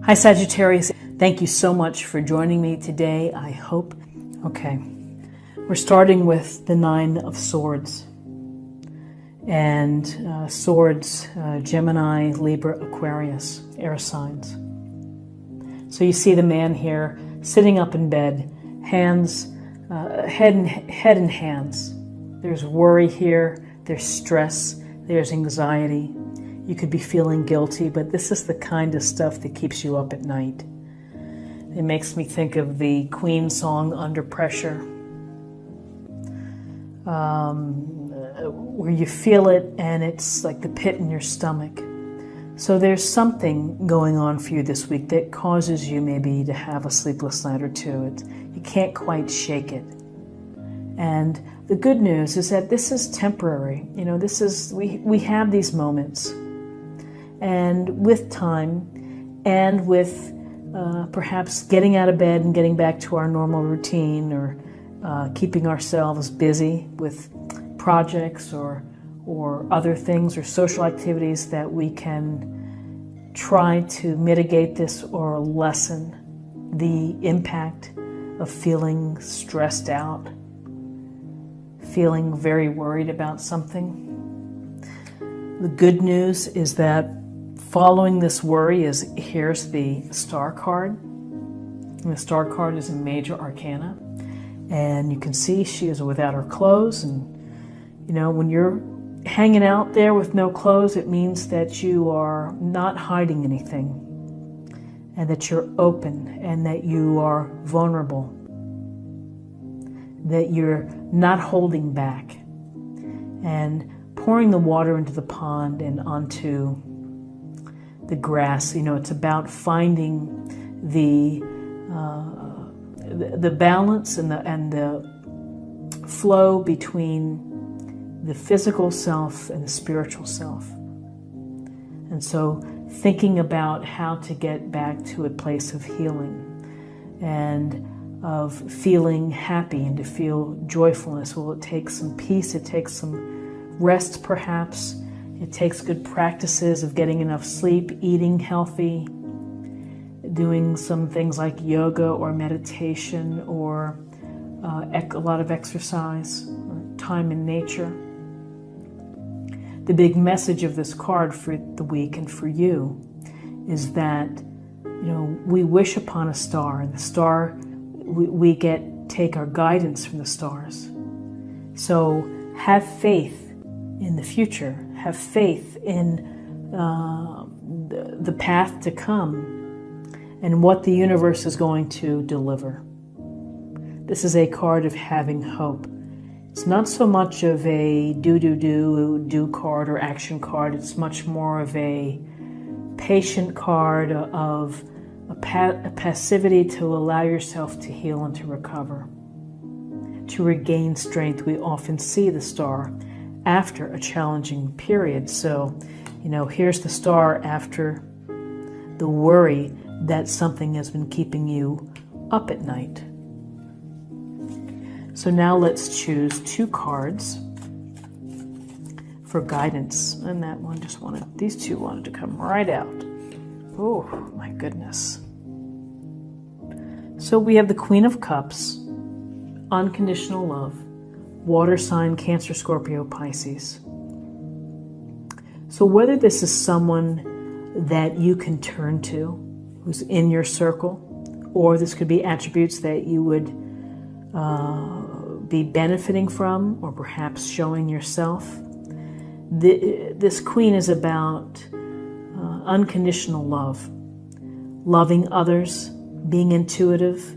Hi Sagittarius, thank you so much for joining me today. I hope, we're starting with the Nine of Swords. And swords, Gemini, Libra, Aquarius, air signs. So you see the man here sitting up in bed, hands, head in hands. There's worry here, there's stress, there's anxiety. You could be feeling guilty, but this is the kind of stuff that keeps you up at night. It makes me think of the Queen song, Under Pressure, where you feel it and it's like the pit in your stomach. So there's something going on for you this week that causes you maybe to have a sleepless night or two. You can't quite shake it. And the good news is that this is temporary. You know, we have these moments. And with time and with perhaps getting out of bed and getting back to our normal routine, or keeping ourselves busy with projects or other things or social activities, that we can try to mitigate this or lessen the impact of feeling stressed out, feeling very worried about something. The good news is that following this worry here's the Star card. And the Star card is a major arcana. And you can see she is without her clothes. And, you know, when you're hanging out there with no clothes, it means that you are not hiding anything. And that you're open and that you are vulnerable. That you're not holding back. And pouring the water into the pond and onto the grass, you know, it's about finding the balance and the flow between the physical self and the spiritual self. And so thinking about how to get back to a place of healing and of feeling happy and to feel joyfulness. Well, it takes some peace, it takes some rest perhaps. It takes good practices of getting enough sleep, eating healthy, doing some things like yoga or meditation or a lot of exercise or time in nature. The big message of this card for the week and for you is that, you know, we wish upon a star, and the star, we take our guidance from the stars. So have faith in the future. Have faith in the path to come and what the universe is going to deliver. This is a card of having hope. It's not so much of a do card or action card. It's much more of a patient card, of a passivity to allow yourself to heal and to recover, to regain strength. We often see the star after a challenging period. So, you know, here's the star after the worry that something has been keeping you up at night. So now let's choose two cards for guidance. And that one these two wanted to come right out. Oh, my goodness. So we have the Queen of Cups, unconditional love, water sign, Cancer, Scorpio, Pisces. So whether this is someone that you can turn to, who's in your circle, or this could be attributes that you would be benefiting from, or perhaps showing yourself. This Queen is about unconditional love, loving others, being intuitive,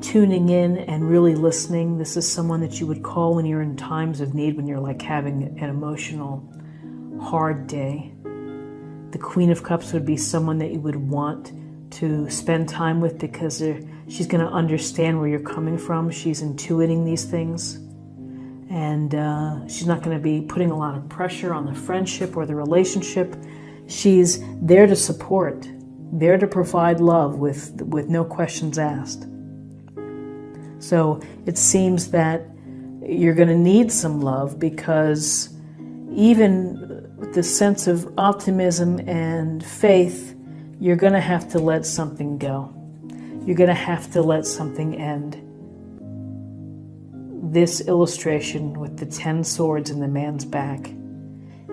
tuning in and really listening. This is someone that you would call when you're in times of need, when you're like having an emotional, hard day. The Queen of Cups would be someone that you would want to spend time with because she's going to understand where you're coming from. She's intuiting these things. And she's not going to be putting a lot of pressure on the friendship or the relationship. She's there to support, there to provide love with no questions asked. So it seems that you're going to need some love, because even with the sense of optimism and faith you're going to have to let something go. You're going to have to let something end. This illustration with the 10 swords in the man's back,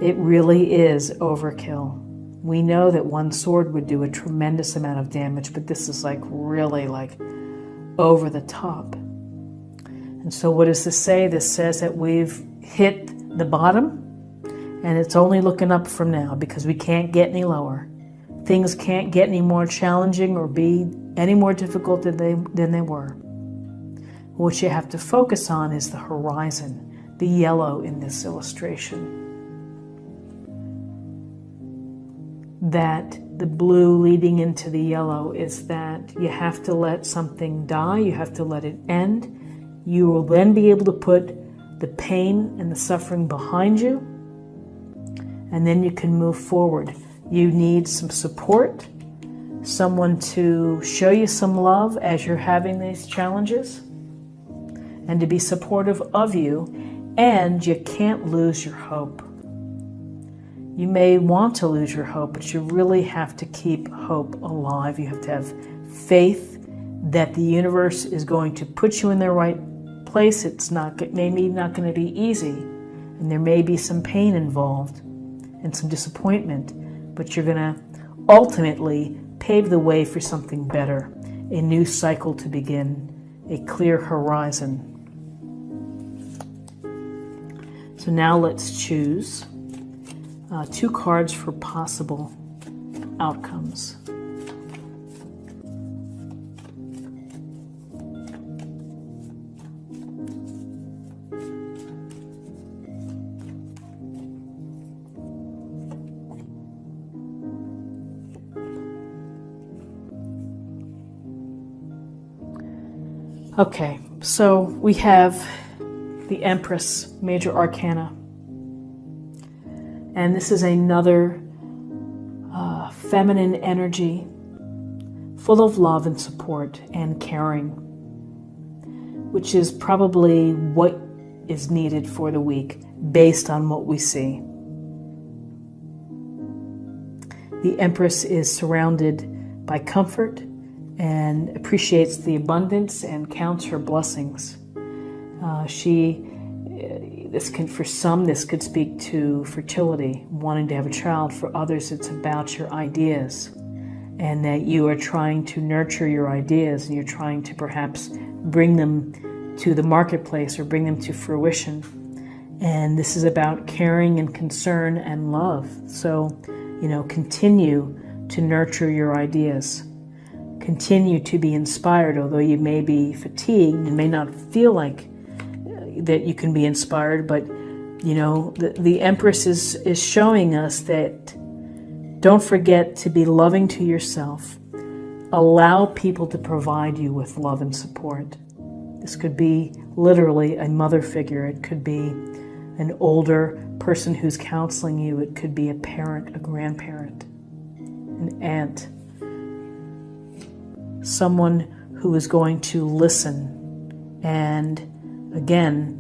it really is overkill. We know that one sword would do a tremendous amount of damage, but this is like really like over the top. And so what does this say? This says that we've hit the bottom and it's only looking up from now, because we can't get any lower. Things can't get any more challenging or be any more difficult than they were. What you have to focus on is the horizon, the yellow in this illustration. That the blue leading into the yellow is that you have to let something die, you have to let it end. You will then be able to put the pain and the suffering behind you, and then you can move forward. You need some support, someone to show you some love as you're having these challenges, and to be supportive of you, and you can't lose your hope. You may want to lose your hope, but you really have to keep hope alive. You have to have faith that the universe is going to put you in the right place. It's maybe not going to be easy, and there may be some pain involved and some disappointment, but you're going to ultimately pave the way for something better, a new cycle to begin, a clear horizon. So now let's choose 2 cards for possible outcomes. Okay, so we have the Empress, Major Arcana. And this is another feminine energy, full of love and support and caring, which is probably what is needed for the week based on what we see. The Empress is surrounded by comfort and appreciates the abundance and counts her blessings. For some, this could speak to fertility, wanting to have a child. For others, it's about your ideas, and that you are trying to nurture your ideas, and you're trying to perhaps bring them to the marketplace or bring them to fruition. And this is about caring and concern and love. So, continue to nurture your ideas. Continue to be inspired, although you may be fatigued and may not feel like that you can be inspired, but the Empress is showing us that don't forget to be loving to yourself. Allow people to provide you with love and support. This could be literally a mother figure. It could be an older person who's counseling you. It could be a parent, a grandparent, an aunt, someone who is going to listen and, again,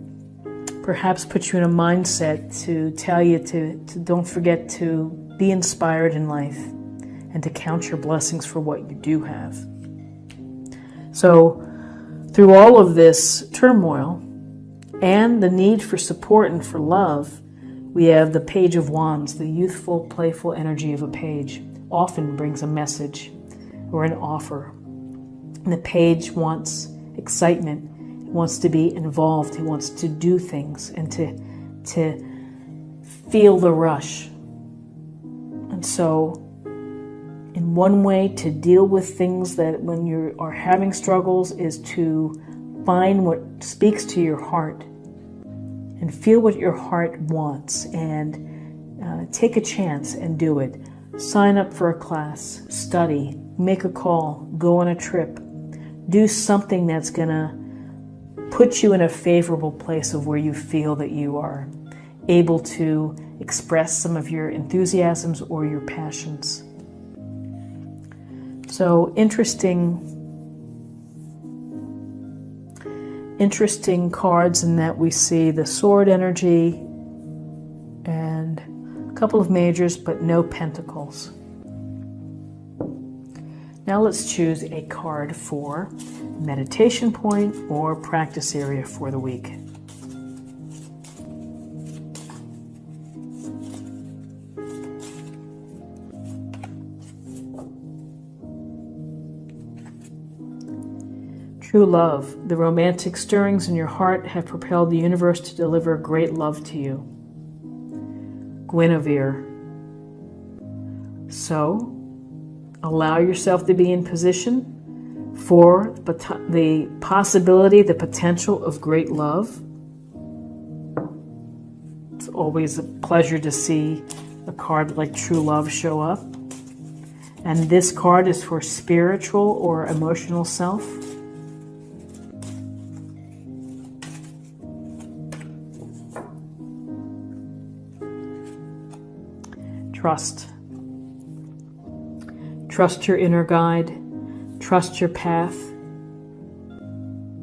perhaps put you in a mindset to tell you to don't forget to be inspired in life and to count your blessings for what you do have. So through all of this turmoil and the need for support and for love, we have the Page of Wands. The youthful, playful energy of a page often brings a message or an offer. And the page wants excitement. He wants to be involved. He wants to do things and to feel the rush. And so, in one way to deal with things that when you are having struggles is to find what speaks to your heart and feel what your heart wants, and take a chance and do it. Sign up for a class, study, make a call, go on a trip, do something that's going to put you in a favorable place of where you feel that you are able to express some of your enthusiasms or your passions. So interesting cards in that we see the sword energy and a couple of majors, but no pentacles. Now let's choose a card for meditation point or practice area for the week. True love. The romantic stirrings in your heart have propelled the universe to deliver great love to you. Guinevere. So, allow yourself to be in position for the possibility, the potential of great love. It's always a pleasure to see a card like True Love show up. And this card is for spiritual or emotional self. Trust. Trust your inner guide. Trust your path.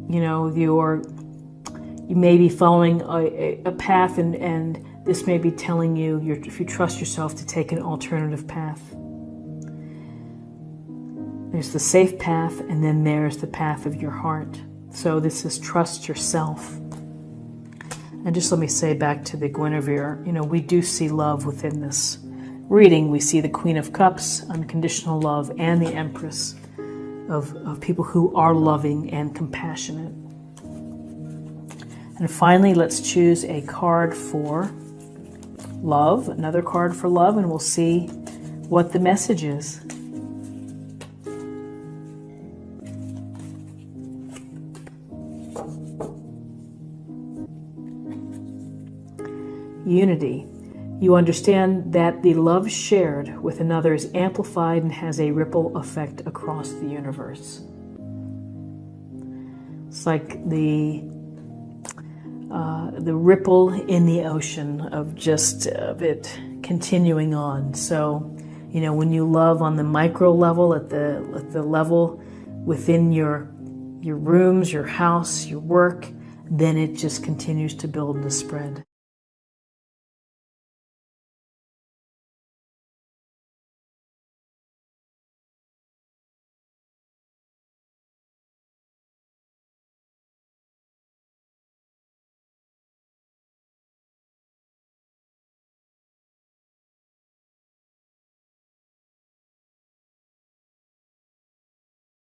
You know, you may be following a path, and this may be telling you, if you trust yourself, to take an alternative path. There's the safe path, and then there's the path of your heart. So this is trust yourself. And just let me say back to the Guinevere, you know, we do see love within this reading. We see the Queen of Cups, unconditional love, and the Empress of people who are loving and compassionate. And finally, let's choose a card for love, another card for love, and we'll see what the message is. Unity. You understand that the love shared with another is amplified and has a ripple effect across the universe. It's like the ripple in the ocean of it continuing on. So, you know, when you love on the micro level, at the level within your rooms, your house, your work, then it just continues to build and to spread.